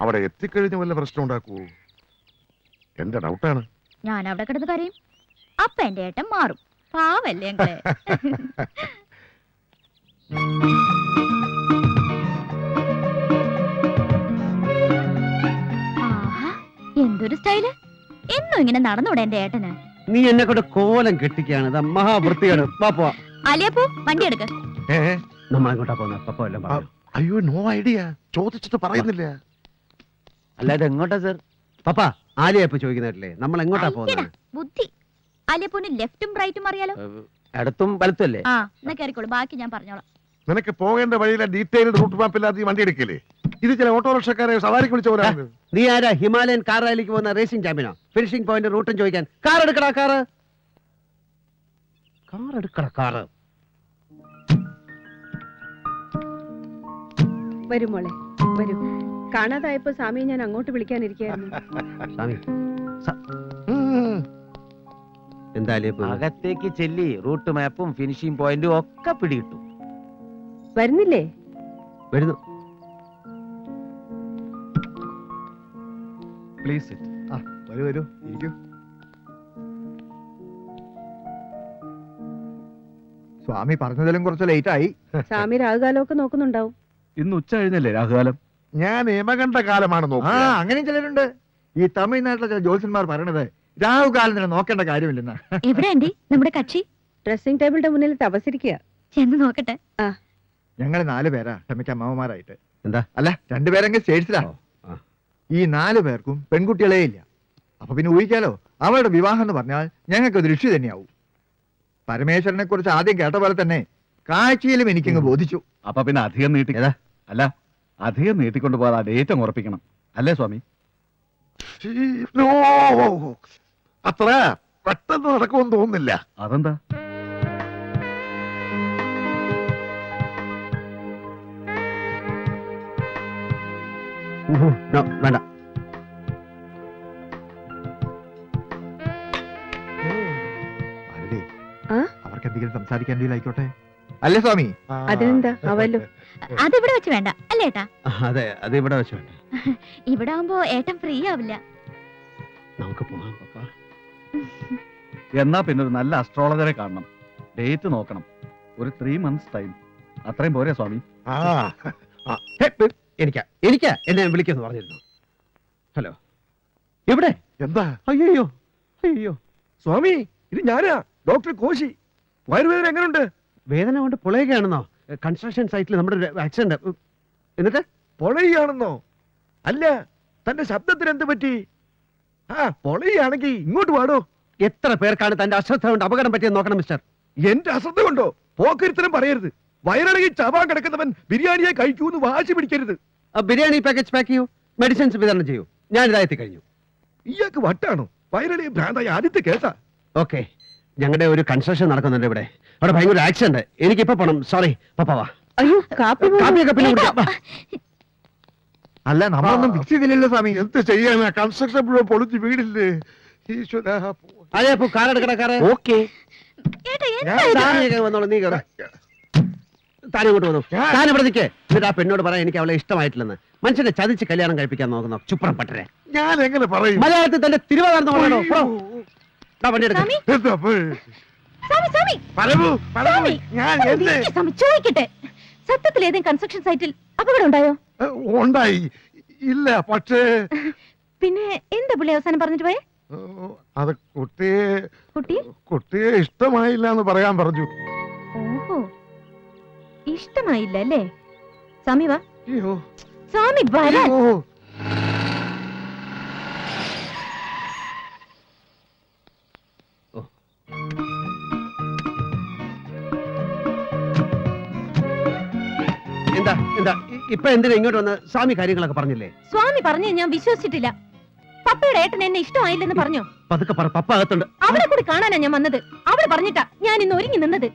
അവിടെ എത്തിക്കഴിഞ്ഞ വല്ല പ്രശ്നം ഉണ്ടാക്കൂ? എന്റെ ഡൗട്ടാണ്. ഞാൻ അവിടെ കിടന്ന് കരയും, അപ്പൊ എന്റെ ഏട്ടൻ മാറും. പാവല്ലേ അങ്ങളെ. ആഹാ, എന്തൊരു സ്റ്റൈല്! എന്നും ഇങ്ങനെ നടന്നൂടെ എന്റെ ഏട്ടന്? നീ എന്നെ കൊണ്ട് കോലം കെട്ടിക്കാണ്, മഹാവൃത്തിയാണ്. അലിയപ്പോ വണ്ടി എടുക്ക. നമ്മളെങ്ങോട്ടാ പോകുന്ന? പപ്പ എല്ലാം പറഞ്ഞു. അയ്യോ, നോ ഐഡിയ. ചോദിച്ചിട്ട് പറയുന്നില്ല. അല്ലാതെ എങ്ങോട്ടാ സർ? പപ്പ ആലിയപ്പ ചോദിക്കുന്നില്ലേ നമ്മൾ എങ്ങോട്ടാ പോകുന്നത്? ബുദ്ധി. അലിയപ്പോന് ലെഫ്റ്റും റൈറ്റും അറിയാലോ. ഇടത്തും വലത്തും അല്ലേ? ആ, എന്നാ കയറിക്കോളൂ, ബാക്കി ഞാൻ പറഞ്ഞോളാം. നിനക്ക് പോകേണ്ട വഴിയിലെ ഡീറ്റെയിൽഡ് റൂട്ട് മാപ്പ് ഇല്ലാതെ വണ്ടി എടുക്കില്ലേ? ഇത് ചില ഓട്ടോറിക്ഷക്കാരെ സവാരിക്ക് വിളിച്ചവരാണ്. നീ ആരാ? ഹിമാലയൻ കാർ റാലിക്ക് പോകുന്ന റേസിംഗ് ചാമ്പ്യനോ? ഫിനിഷിംഗ് പോയിന്റ് റൂട്ടും ചോദിക്കാൻ? കാർ എടുക്കടാ, കാർ എടുക്കടാ, കാറ്. വരൂ മോളെ, വരൂ. കാണാതായപ്പോ സ്വാമിയെ ഞാൻ അങ്ങോട്ട് വിളിക്കാനിരിക്കായിരുന്നു. എന്തായാലും അകത്തേക്ക് ചെല്ലി റൂട്ട് മാപ്പും ഫിനിഷിംഗ് പോയിന്റും ഒക്കെ പിടികിട്ടു. വരുന്നില്ലേ? വരുന്നു. പ്ലീസ് വരൂ വരൂ, ഇരിക്കൂ. സ്വാമി പറഞ്ഞതിലും കുറച്ച് ലേറ്റ് ആയി. സ്വാമി രാഹുകാലമൊക്കെ നോക്കുന്നുണ്ടാവും. ഇന്ന് ഉച്ച കഴിഞ്ഞല്ലേ രാഹുകാലം? ഞാൻ യമകണ്ഠ കാലമാണ് നോക്കുക. അങ്ങനെയും ചിലരുണ്ട്. ഈ തമിഴ്നാട്ടിലെ ചില ജ്യോത്സ്യന്മാർ പറയണത് രാഹുകാലം തന്നെ നോക്കേണ്ട കാര്യമില്ലെന്നാ. എവിടെ ആന്റി നമ്മുടെ കക്ഷി? ഡ്രസ്സിംഗ് ടേബിളിന്റെ മുന്നിൽ തപസിരിക്കുക. ചെന്ന് നോക്കട്ടെ. ഞങ്ങള് 4 പേരാ ക്ഷമിക്ക അമ്മമാരായിട്ട്. എന്താ? അല്ല, 2 പേരെങ്കിൽ സ്റ്റേറ്റ്സിലാ. ഈ 4 പേർക്കും പെൺകുട്ടികളേ ഇല്ല. അപ്പൊ പിന്നെ ഊഹിക്കാലോ, അവളുടെ വിവാഹം എന്ന് പറഞ്ഞാൽ ഞങ്ങൾക്ക് ഒരു ഋഷി തന്നെയാവും. പരമേശ്വരനെ കുറിച്ച് ആദ്യം കേട്ട പോലെ തന്നെ കാഴ്ചയിലും എനിക്കങ്ങ് ബോധിച്ചു. അപ്പൊ പിന്നെ അധികം അല്ല അധികം നീട്ടിക്കൊണ്ട് പോകാതെ ഡേറ്റ് അങ്ങ് ഉറപ്പിക്കണം അല്ലേ സ്വാമി? അത്ര പെട്ടെന്ന് നടക്കുമെന്ന് തോന്നുന്നില്ല. അതെന്താ? വേണ്ട. അവർക്ക് എന്തെങ്കിലും സംസാരിക്കാൻ ആയിക്കോട്ടെ അല്ലേ സ്വാമി? അതിനെന്താ അവല്ലോ. അതിവിടെ വെച്ച് വേണ്ട അല്ലേ ഏട്ടാ? അതെ, അത് ഇവിടെ വെച്ച് വേണ്ട. ഇവിടെ ആവുമ്പോ ഏട്ടൻ ഫ്രീ ആവില്ല. നമുക്ക് പോകാം പപ്പ. എന്നാ പിന്നെ ഒരു നല്ല അസ്ട്രോളജറെ കാണണം, ഡേറ്റ് നോക്കണം. ഒരു 3 months ടൈം അത്രയും പോരെ സ്വാമി? എനിക്കാ എന്നെ വിളിക്കുന്നു പറഞ്ഞിരുന്നു. ഹലോ, എവിടെ? എന്താ? അയ്യോ അയ്യോ സ്വാമി, ഇത് ഞാനാ, ഡോക്ടർ കോശി. വയറുവേദന എങ്ങനെയുണ്ട്? വേദന കൊണ്ട് പൊളയുകയാണെന്നോ? കൺസ്ട്രക്ഷൻ സൈറ്റിൽ നമ്മുടെ ആക്സിഡന്റ്. എന്നിട്ട് പൊളയാണെന്നോ? അല്ല, തന്റെ ശബ്ദത്തിന് എന്ത് പറ്റി? പൊളയാണെങ്കിൽ ഇങ്ങോട്ട് പാടോ. എത്ര പേർക്കാണ് തന്റെ അശ്രദ്ധ കൊണ്ട് അപകടം പറ്റിയെന്ന് നോക്കണം മിസ്റ്റർ. എന്റെ അശ്രദ്ധ കൊണ്ടോ? പോക്കരിത്തരം പറയരുത്. വയറിളകി ചവാൻ കിടക്കുന്നവൻ ബിരിയാണിയെ കഴിക്കൂന്ന് വാശി പിടിക്കരുത്. ബിരിയാണി പാക്കേജ് പാക്ക് ചെയ്യൂ, മെഡിസിൻസ് വിതരണം ചെയ്യൂ. ഞാൻ ഇതായെത്തി കഴിഞ്ഞു. ഇയാൾക്ക് വട്ടാണോ? വയറിളകി ഭ്രാന്തായി ആദ്യത്തെ കേസാ. ഓക്കെ, ഞങ്ങളുടെ ഒരു കൺസ്ട്രക്ഷൻ നടക്കുന്നുണ്ട് ഇവിടെ. അവിടെ ഭയങ്കര ആക്സിഡന്റ്. എനിക്കിപ്പോ പോണം. സോറി പപ്പാവാ. അയ്യോ, കാപ്പിയൊക്കെ പിന്നെ കുടിക്കാം. അല്ല, നമ്മളൊന്നും ഫിക്സ് ചെയ്തില്ലല്ലോ സ്വാമി. എന്ത് ചെയ്യാനാ? കൺസ്ട്രക്ഷൻ മുഴുവൻ പൊളിച്ച് വീടില്ലേ? അതെ, കാർ എടുക്കട, കാറ്. ഓക്കെ, വന്നോളൂ. നീ കേറ, താനിങ്ങോട്ട് വന്നു. താൻ ഇവിടെ നിൽക്കേ. എന്നിട്ട് ആ പെണ്ണോട് പറയാൻ എനിക്ക് അവളെ ഇഷ്ടമായിട്ടില്ലെന്ന്. മനുഷ്യനെ ചതിച്ച് കല്യാണം കഴിപ്പിക്കാൻ നോക്കുന്നു ചുപ്രം പട്ടരെ. ഞാൻ എങ്ങനെ പറയും? മലയാളത്തിൽ തന്റെ തിരുവാതിർന്ന് പറയണോ? വണ്ടി എടുക്കാം. ചോദിക്കട്ടെ, സത്യത്തിൽ ഏതെങ്കിലും കൺസ്ട്രക്ഷൻ സൈറ്റിൽ അപകടം ഉണ്ടായോ? ഉണ്ടായി. ഇല്ല, പക്ഷേ പിന്നെ എന്താ പുള്ളി അവസാനം പറഞ്ഞിട്ട് പോയെ? അത് കുട്ടിയെ ഇഷ്ടമായില്ല എന്ന് പറയാൻ പറഞ്ഞു. ഓഹോ, ഇഷ്ടമായില്ല അല്ലേ? സ്വാമി വാ. അയ്യോ, സ്വാമി വരാൻ. എന്താ എന്താ ഇപ്പൊ എന്തിനാ ഇങ്ങോട്ട് വന്ന്? സ്വാമി കാര്യങ്ങളൊക്കെ പറഞ്ഞില്ലേ? സ്വാമി പറഞ്ഞു ഞാൻ വിശ്വസിച്ചിട്ടില്ല. പപ്പയുടെ ഏട്ടൻ എന്നെ ഇഷ്ടമായില്ലെന്ന് പറഞ്ഞു. പതുക്കെ പറ, പപ്പ അകത്തുണ്ട്. അവളെ കൂടി കാണാനാ ഞാൻ വന്നത്. അവള് പറഞ്ഞിട്ടാ ഞാൻ ഇന്ന് ഒരുങ്ങി നിന്നത്.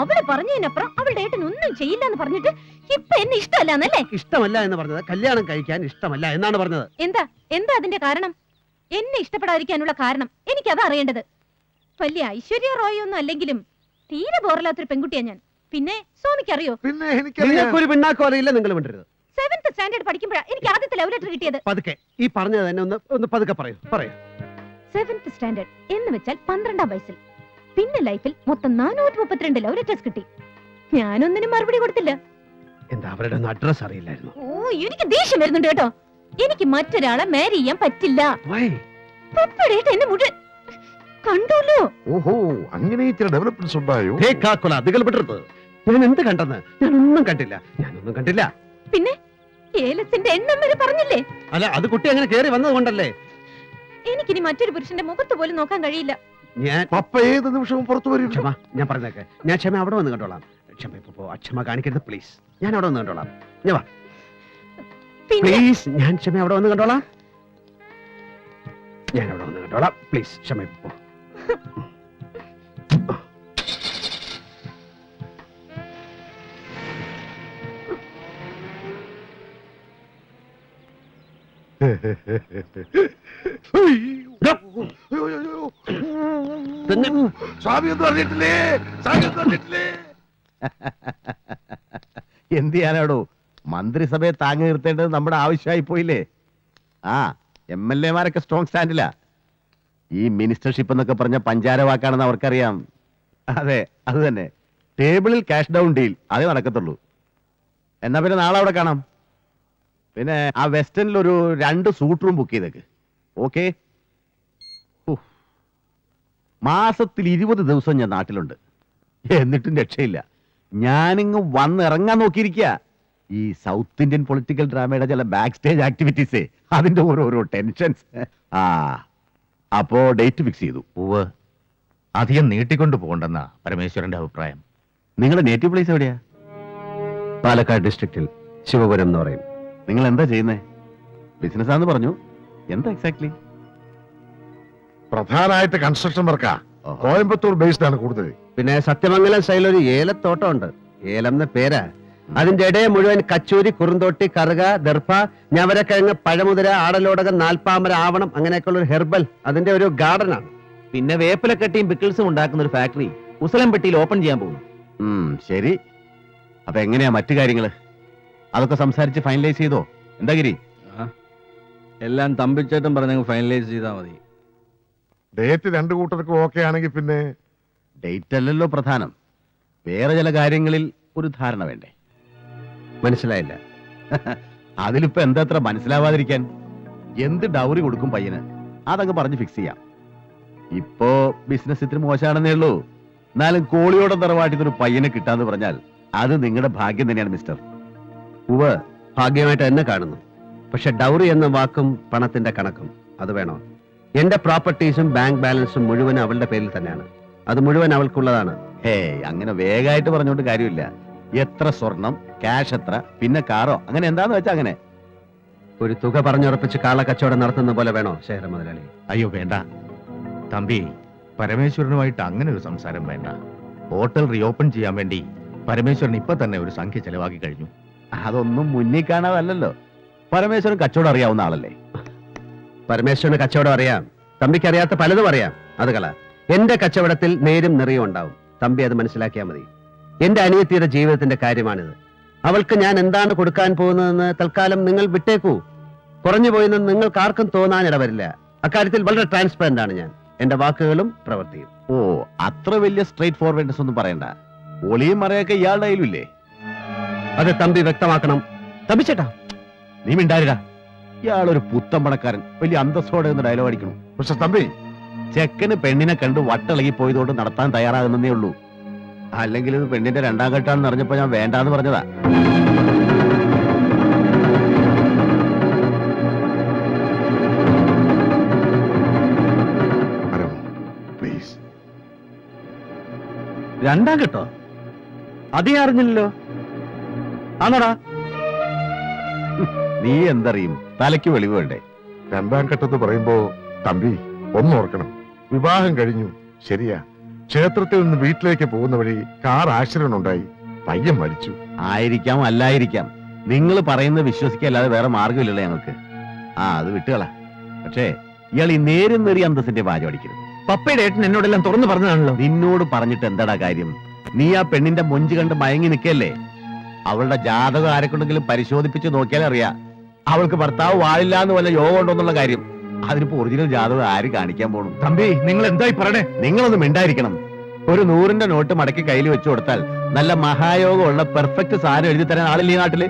അവള് പറഞ്ഞതിനപ്പുറം അവളുടെ ഏട്ടൻ ഒന്നും ചെയ്യില്ല എന്ന് പറഞ്ഞിട്ട് ഇപ്പൊ എന്നെ ഇഷ്ടമല്ലാന്നല്ലേ? ഇഷ്ടമല്ല എന്ന് പറഞ്ഞത് കല്യാണം കഴിക്കാൻ ഇഷ്ടമല്ല എന്നാണ് പറഞ്ഞത്. എന്താ എന്താ അതിന്റെ കാരണം? എന്നെ ഇഷ്ടപ്പെടാതിരിക്കാനുള്ള കാരണം എനിക്കതാ അറിയേണ്ടത്. വലിയ ഐശ്വര്യ റോയ് ഒന്നും അല്ലെങ്കിലും തീരെ ബോറില്ലാത്തൊരു പെൺകുട്ടിയാ ഞാൻ. പിന്നെ സ്വാമിക്ക് അറിയോ? പിന്നെ നിങ്ങൾക്കൊരു പിണ്ണാക്കോ അറിയില്ല. നിങ്ങൾ വിടരുത്. 7th സ്റ്റാൻഡേർഡ് പഠിക്കുമ്പോഴാ എനിക്ക് ആദ്യത്തെ ലവ് ലെറ്റർ കിട്ടിയത്. പതുക്കെ ഈ പറഞ്ഞത് തന്നെ ഒന്ന് പതുക്കെ പറയൂ. 7th സ്റ്റാൻഡേർഡ് എന്ന് വെച്ചാൽ 12ാം വയസ്സിൽ. പിന്നെ ലൈഫിൽ മൊത്തം 432 ലവ് ലെറ്റേഴ്സ് കിട്ടി. ഞാനൊന്നിനും മറുപടി കൊടുത്തില്ല. എന്താ അവരുടെ ഒന്നും അഡ്രസ് അറിയില്ലായിരുന്നു? ഓ, എനിക്ക് ദേഷ്യം വരുന്നുണ്ട് കേട്ടോ. എനിക്ക് മറ്റൊരാളെ മാരി ചെയ്യാൻ പറ്റില്ല. പപ്പടേട്ട് എന്നെ മുഴുവൻ കണ്ടല്ലോ. ഓഹോ, അങ്ങനെ ചില ഡെവലപ്മെന്റ്സ് ഉണ്ടായോ? ഞാൻ എന്ത് കണ്ടെന്ന്? ഞാനൊന്നും കണ്ടില്ല. പിന്നെ ഏലസിന്റെ എണ്ണം വരെ പറഞ്ഞില്ലേ? അല്ല, അത് കുട്ടി അങ്ങനെ കേറി വന്നത് കൊണ്ടല്ലേ. എനിക്കിനി മറ്റൊരു പുരുഷന്റെ മുഖത്ത് പോലും നോക്കാൻ കഴിയില്ല. ഞാൻ പപ്പ ഏത് നിമിഷവും പുറത്തു വരും. ക്ഷമ, ഞാൻ പറഞ്ഞേക്കെ. ഞാൻ ക്ഷമ അവിടെ വന്ന് കണ്ടോളാം. ക്ഷമ ഇപ്പൊ അക്ഷമ കാണിക്കരുത് പ്ലീസ്. ഞാൻ അവിടെ വന്ന് കണ്ടോളാം. ഞാൻ വാ പിന്നെ പ്ലീസ്. ഞാൻ ക്ഷമ അവിടെ വന്ന് കണ്ടോളാം. പ്ലീസ് ക്ഷമ ഇപ്പോ. സ്വാമി ഒന്നും അറിഞ്ഞിട്ടില്ലേ? എന്ത് ചെയ്യാനാടോ, മന്ത്രിസഭയെ താങ്ങി നിർത്തേണ്ടത് നമ്മുടെ ആവശ്യമായി പോയില്ലേ? MLA-മാരൊക്കെ സ്ട്രോങ് സ്റ്റാൻഡിലാ. ഈ മിനിസ്റ്റർഷിപ്പ് എന്നൊക്കെ പറഞ്ഞ പഞ്ചാര വാക്കാണെന്ന് അവർക്കറിയാം. അതെ, അത് തന്നെ. ടേബിളിൽ ക്യാഷ് ഡൗൺ ഡീൽ, അതേ നടക്കത്തുള്ളൂ. എന്നാ പിന്നെ നാളെ അവിടെ കാണാം. പിന്നെ ആ വെസ്റ്റേണിൽ ഒരു 2 സൂട്ട് റൂം ബുക്ക് ചെയ്തേക്ക്. ഓക്കെ? മാസത്തിൽ 20 ദിവസം ഞാൻ നാട്ടിലുണ്ട്. എന്നിട്ടും രക്ഷയില്ല. ഞാനിങ്ങ് വന്നിറങ്ങാൻ നോക്കിയിരിക്കുക. ഈ സൗത്ത് ഇന്ത്യൻ പൊളിറ്റിക്കൽ ഡ്രാമയുടെ ചില ബാക്ക് സ്റ്റേജ് ആക്ടിവിറ്റീസേ, അതിന്റെ ഓരോരോ ടെൻഷൻസ്. അപ്പോ ഡേറ്റ് ഫിക്സ് ചെയ്തു. അധികം നീട്ടിക്കൊണ്ടു പോകണ്ടെന്നാ പരമേശ്വരന്റെ അഭിപ്രായം. നിങ്ങളുടെ നേറ്റീവ് പ്ലേസ് എവിടെയാ? പാലക്കാട് ഡിസ്ട്രിക്റ്റിൽ ശിവപുരം എന്ന് പറയും. നിങ്ങൾ എന്താ ചെയ്യുന്നേ? ബിസിനസ്സാന്ന് പറഞ്ഞു. എന്താ എക്സാക്ട്ലി? പ്രധാനമായിട്ട് കൺസ്ട്രക്ഷൻ വർക്കാ. കോയമ്പത്തൂർ ബേസ്ഡ് ആണ് കൂടുതൽ. പിന്നെ സത്യമംഗലം സ്റ്റൈൽ ഒരു ഏലത്തോട്ടം ഉണ്ട്. ഏലം എന്ന പേരാ. അതിന്റെ ഇടയെ മുഴുവൻ കച്ചൂരി, കുറുന്തോട്ടി, കറുക, ദർഭ, ഞവരക്കിഴങ്ങ്, പഴമുതിര, ആടലോടകം, നാൽപ്പാമര, ആവണം, അങ്ങനെയൊക്കെയുള്ള ഒരു ഹെർബൽ അതിന്റെ ഒരു ഗാർഡനാണ്. പിന്നെ വേപ്പിലക്കട്ടിയും പിക്കിൾസും ഉണ്ടാക്കുന്ന ഒരു ഫാക്ടറി ഉസലംപെട്ടിയിൽ ഓപ്പൺ ചെയ്യാൻ പോകുന്നു. ശരി. അപ്പൊ എങ്ങനെയാ മറ്റു കാര്യങ്ങള്? അതൊക്കെ സംസാരിച്ച് ഫൈനലൈസ് ചെയ്തോ? എന്താ ഗിരി? എല്ലാം തമ്പിച്ചേട്ടൻ പറഞ്ഞ ഫൈനലൈസ് ചെയ്താൽ മതി. ഡേറ്റ് 2 കൂട്ടർക്കും ഓക്കെ ആണെങ്കിൽ പിന്നെ ഡേറ്റ് അല്ലല്ലോ പ്രധാനം. വേറെ ചില കാര്യങ്ങളിൽ ഒരു ധാരണ വേണ്ടേ? മനസ്സിലായില്ല. അതിലിപ്പോ എന്താ അത്ര മനസ്സിലാവാതിരിക്കാൻ? എന്ത് ഡൗറി കൊടുക്കും പയ്യന്, അതങ്ങ് പറഞ്ഞ് ഫിക്സ് ചെയ്യാം. ഇപ്പോ ബിസിനസ് ഇത്തിരി മോശമാണെന്നേ ഉള്ളൂ. എന്നാലും കോളിയോടെ തറവാട്ടിന്നൊരു പയ്യനെ കിട്ടാന്ന് പറഞ്ഞാൽ അത് നിങ്ങളുടെ ഭാഗ്യം തന്നെയാണ് മിസ്റ്റർ. ഉവ്വ്, ഭാഗ്യമായിട്ട് എന്നെ കാണുന്നു. പക്ഷെ ഡൗറി എന്ന വാക്കും പണത്തിന്റെ കണക്കും അത് വേണോ? എന്റെ പ്രോപ്പർട്ടീസും ബാങ്ക് ബാലൻസും മുഴുവൻ അവളുടെ പേരിൽ തന്നെയാണ്. അത് മുഴുവൻ അവൾക്കുള്ളതാണ്. അങ്ങനെ വേഗമായിട്ട് പറഞ്ഞോണ്ട് കാര്യമില്ല. എത്ര സ്വർണം, ക്യാഷ് എത്ര, പിന്നെ കാറോ, അങ്ങനെ എന്താന്ന് വെച്ചാ അങ്ങനെ ഒരു തുക പറഞ്ഞുറപ്പിച്ച് കാള കച്ചവടം നടത്തുന്ന പോലെ വേണോ ശേഖര മുതലാളി? അയ്യോ വേണ്ട തമ്പി, പരമേശ്വരനുമായിട്ട് അങ്ങനെ ഒരു സംസാരം വേണ്ട. ഹോട്ടൽ റീഓപ്പൺ ചെയ്യാൻ വേണ്ടി പരമേശ്വരൻ ഇപ്പൊ തന്നെ ഒരു സംഖ്യ ചെലവാക്കി കഴിഞ്ഞു. അതൊന്നും മുന്നിൽ കാണാതല്ലോ. പരമേശ്വരൻ കച്ചവടം അറിയാവുന്ന ആളല്ലേ? പരമേശ്വരന് കച്ചവടം അറിയാം. തമ്പിക്ക് അറിയാത്ത പലതും അറിയാം. അത് കള. എന്റെ കച്ചവടത്തിൽ നേരും നിറയും ഉണ്ടാവും. തമ്പി അത് മനസ്സിലാക്കിയാൽ മതി. എന്റെ അനിയത്തിയുടെ ജീവിതത്തിന്റെ കാര്യമാണിത്. അവൾക്ക് ഞാൻ എന്താണ് കൊടുക്കാൻ പോകുന്നതെന്ന് തൽക്കാലം നിങ്ങൾ വിട്ടേക്കൂ. കുറഞ്ഞു പോയെന്ന് നിങ്ങൾക്ക് ആർക്കും തോന്നാൻ ഇടവരില്ല. അക്കാര്യത്തിൽ വളരെ ട്രാൻസ്പെറന്റ് ആണ് ഞാൻ. എന്റെ വാക്കുകളും പ്രവൃത്തിയും. അത്ര വലിയ സ്ട്രേറ്റ് ഫോർവേഡ്നെസ് ഒന്നും പറയണ്ട. ഒളിയും മറയൊക്കെ ഇയാളുടെ കയ്യിലില്ലേ? അത് തമ്പി വ്യക്തമാക്കണം. തമ്പി ചേട്ടാ, നീ മിണ്ടാരിടാ. ഇയാളൊരു പുത്തൻ പണക്കാരൻ, വലിയ അന്തസ്സോടെ ഒന്ന് ഡയലോഗ് അടിക്കണം. പക്ഷെ തമ്പി, ചെക്കന് പെണ്ണിനെ കണ്ട് വട്ടിളകി പോയതുകൊണ്ട് നടത്താൻ തയ്യാറാകുന്നേ ഉള്ളൂ. അല്ലെങ്കിൽ ഇത് പെണ്ണിന്റെ 2ാം ഘട്ടാണെന്ന് അറിഞ്ഞപ്പോ ഞാൻ വേണ്ടാന്ന് പറഞ്ഞതാ. പ്ലീസ്. 2ാം ഘട്ടോ? അതേ അറിഞ്ഞില്ലല്ലോ. ആണോടാ? നീ എന്തറിയും? തലയ്ക്ക് വെളിവ് വേണ്ടേ? 2ാം ഘട്ടത്ത് പറയുമ്പോ തമ്പി ഒന്നോർക്കണം. വിവാഹം കഴിഞ്ഞു, ശരിയാ. ക്ഷേത്രത്തിൽ നിന്ന് വീട്ടിലേക്ക് പോകുന്ന വഴി കാർ ആക്സിഡന്റ് ഉണ്ടായി, പയ്യൻ മരിച്ചു. ആയിരിക്കാം, അല്ലായിരിക്കാം. നിങ്ങൾ പറയുന്നത് വിശ്വസിക്കല്ലാതെ വേറെ മാർഗമില്ലല്ലോ ഞങ്ങൾക്ക്. അത് വിട്ടുകള. പക്ഷേ ഇയാൾ ഈ നേരും നേറിയ അന്തസ്സിന്റെ വാചം അടിക്കരുത്. പപ്പയുടെ ഏട്ടൻ എന്നോടെല്ലാം തുറന്നു പറഞ്ഞതാണല്ലോ. നിന്നോട് പറഞ്ഞിട്ട് എന്താടാ കാര്യം? നീ ആ പെണ്ണിന്റെ മൊഞ്ച് കണ്ട് മയങ്ങി നിൽക്കല്ലേ? അവളുടെ ജാതകം ആരെക്കൊണ്ടെങ്കിലും പരിശോധിപ്പിച്ച് നോക്കിയാൽ അറിയാം അവൾക്ക് ഭർത്താവ് വാഴില്ല എന്ന് വല്ല യോഗം ഉണ്ടോന്നുള്ള കാര്യം. അതിനിപ്പോ ഒറിജിനൽ ജാതകം ആര് കാണിക്കാൻ പോണു? തമ്പി നിങ്ങൾ എന്തായി പറയണേ? നിങ്ങളൊന്ന് മിണ്ടായിരിക്കണം. ഒരു 100-ന്റെ നോട്ട് മടക്കി കയ്യിൽ വെച്ചു കൊടുത്താൽ നല്ല മഹായോഗമുള്ള പെർഫെക്റ്റ് സാധനം എഴുതി തരാൻ ആളില്ല ഈ നാട്ടില്.